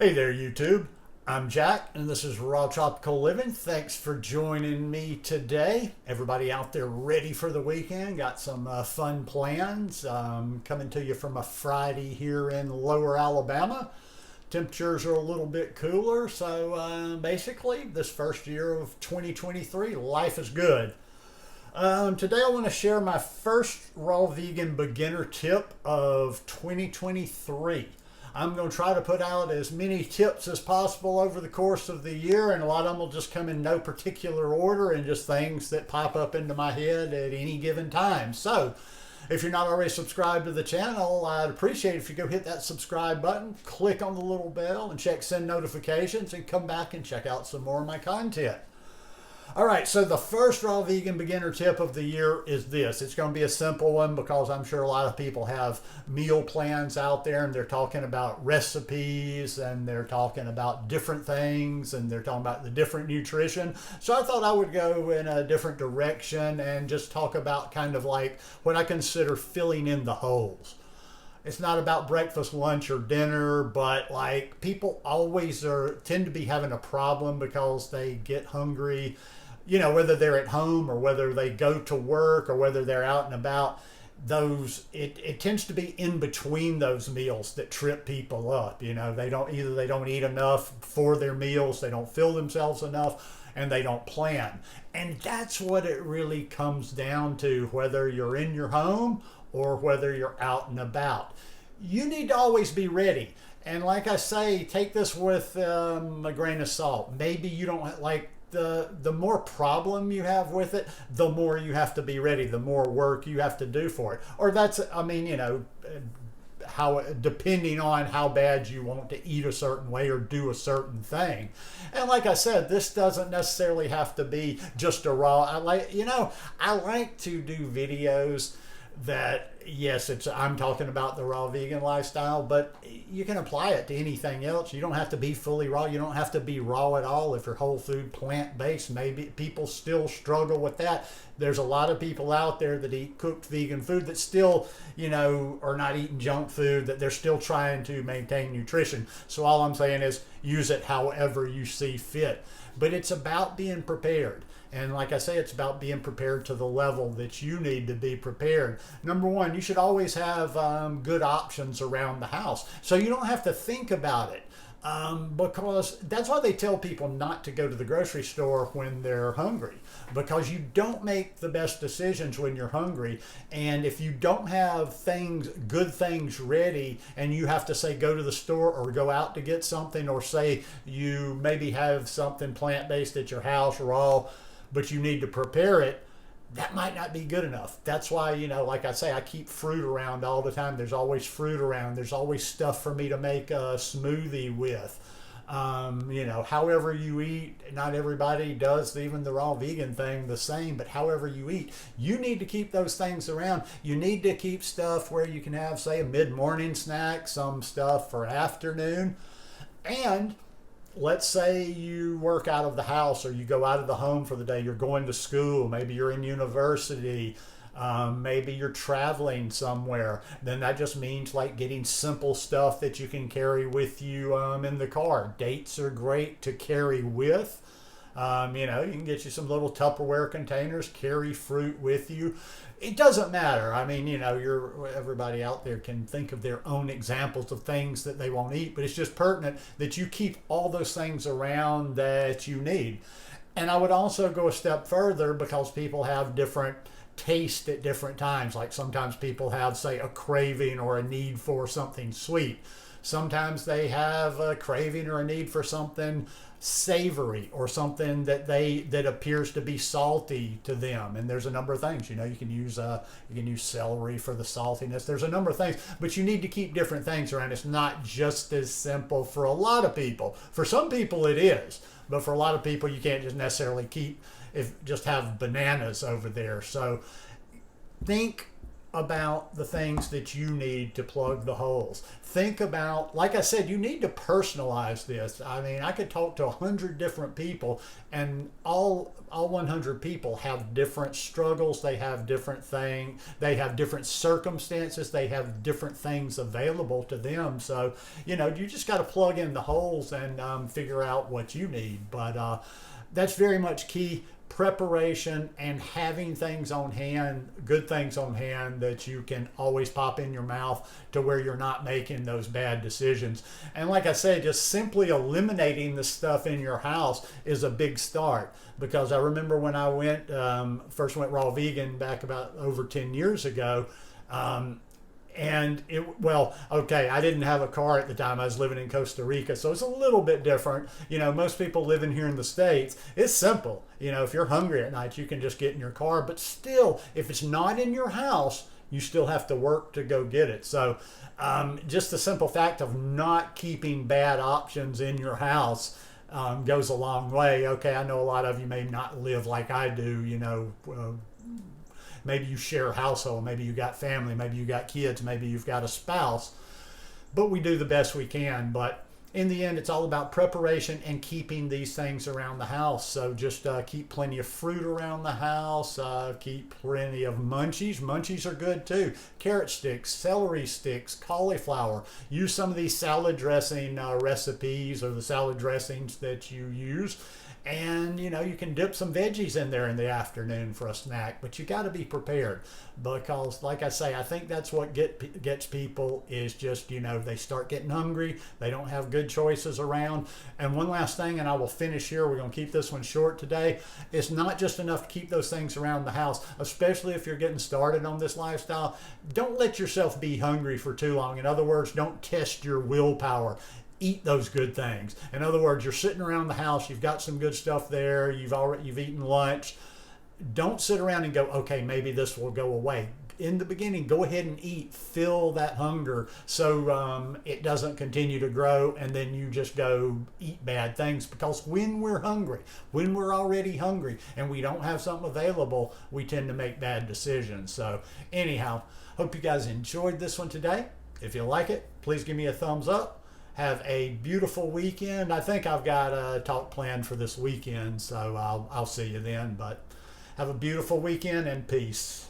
Hey there, YouTube. I'm Jack, and this is Raw Tropical Living. Thanks for joining me today. Everybody out there ready for the weekend? Got some fun plans coming to you from a Friday here in Lower Alabama. Temperatures are a little bit cooler, so basically, this first year of 2023, life is good. Today, I want to share my first raw vegan beginner tip of 2023. I'm going to try to put out as many tips as possible over the course of the year, and a lot of them will just come in no particular order and just things that pop up into my head at any given time. So, if you're not already subscribed to the channel, I'd appreciate it if you go hit that subscribe button, click on the little bell, and check send notifications, and come back and check out some more of my content. All right, so the first raw vegan beginner tip of the year is this. It's going to be a simple one because I'm sure a lot of people have meal plans out there and they're talking about recipes and they're talking about different things and they're talking about the different nutrition. So I thought I would go in a different direction and just talk about kind of like what I consider filling in the holes. It's not about breakfast, lunch, or dinner, but like people always tend to be having a problem because they get hungry, you know, whether they're at home or whether they go to work or whether they're out and about. It tends to be in between those meals that trip people up. You know, they don't eat enough for their meals, they don't fill themselves enough, and they don't plan. And that's what it really comes down to, whether you're in your home or whether you're out and about. You need to always be ready. And like I say, take this with a grain of salt. Maybe you don't like the more problem you have with it, the more you have to be ready, the more work you have to do for it. Or that's, I mean, you know, how depending on how bad you want to eat a certain way or do a certain thing. And like I said, this doesn't necessarily have to be just a raw. I like to do videos that, yes, I'm talking about the raw vegan lifestyle, but you can apply it to anything else. You don't have to be fully raw. You don't have to be raw at all if you're whole food, plant-based. Maybe people still struggle with that. There's a lot of people out there that eat cooked vegan food that still, you know, are not eating junk food, that they're still trying to maintain nutrition. So all I'm saying is use it however you see fit. But it's about being prepared. And like I say, it's about being prepared to the level that you need to be prepared. Number one, you should always have good options around the house, so you don't have to think about it. Because that's why they tell people not to go to the grocery store when they're hungry, because you don't make the best decisions when you're hungry. And if you don't have good things ready, and you have to say go to the store or go out to get something, or say you maybe have something plant-based at your house raw, but you need to prepare it, that might not be good enough. That's why, you know, like I say, I keep fruit around all the time. There's always fruit around. There's always stuff for me to make a smoothie with. You know, however you eat, not everybody does even the raw vegan thing the same, but however you eat, you need to keep those things around. You need to keep stuff where you can have, say, a mid-morning snack, some stuff for afternoon. And let's say you work out of the house or you go out of the home for the day. You're going to school. Maybe you're in university. Maybe you're traveling somewhere. Then that just means like getting simple stuff that you can carry with you in the car. Dates are great to carry with. You know, you can get you some little Tupperware containers, carry fruit with you. It doesn't matter. I mean, you know, everybody out there can think of their own examples of things that they won't eat, but it's just pertinent that you keep all those things around that you need. And I would also go a step further, because people have different taste at different times. Like sometimes people have, say, a craving or a need for something sweet. Sometimes they have a craving or a need for something savory, or something that appears to be salty to them. And there's a number of things, you know, you can use celery for the saltiness. There's a number of things, but you need to keep different things around. It's not just as simple for a lot of people. For some people it is, but for a lot of people you can't just necessarily just have bananas over there. So think about the things that you need to plug the holes. Think about, like I said, you need to personalize this. I mean, I could talk to 100 different people, and all 100 people have different struggles. They have different things. They have different circumstances. They have different things available to them. So, you know, you just got to plug in the holes and figure out what you need. But that's very much key. Preparation and having things on hand, good things on hand that you can always pop in your mouth to where you're not making those bad decisions. And like I said, just simply eliminating the stuff in your house is a big start, because I remember when I first went raw vegan back about over 10 years ago. And I didn't have a car at the time. I was living in Costa Rica, so it's a little bit different. You know, most people living here in the States, it's simple. You know, if you're hungry at night, you can just get in your car. But still, if it's not in your house, you still have to work to go get it. So just the simple fact of not keeping bad options in your house goes a long way. Okay, I know a lot of you may not live like I do, you know. Maybe you share a household, maybe you got family, maybe you got kids, maybe you've got a spouse, but we do the best we can. But in the end, it's all about preparation and keeping these things around the house. So just keep plenty of fruit around the house, keep plenty of munchies. Munchies are good too. Carrot sticks, celery sticks, cauliflower. Use some of these salad dressing recipes or the salad dressings that you use. And, you know, you can dip some veggies in there in the afternoon for a snack, but you got to be prepared, because, like I say, I think that's what gets people is just, you know, they start getting hungry. They don't have good choices around. And one last thing, and I will finish here. We're going to keep this one short today. It's not just enough to keep those things around the house, especially if you're getting started on this lifestyle. Don't let yourself be hungry for too long. In other words, don't test your willpower. Eat those good things. In other words, you're sitting around the house, you've got some good stuff there, you've eaten lunch. Don't sit around and go, okay, maybe this will go away. In the beginning, go ahead and eat, fill that hunger so it doesn't continue to grow, and then you just go eat bad things. Because when we're hungry, when we're already hungry and we don't have something available, we tend to make bad decisions. So anyhow, hope you guys enjoyed this one today. If you like it, please give me a thumbs up. Have a beautiful weekend. I think I've got a talk planned for this weekend, so I'll see you then. But have a beautiful weekend and peace.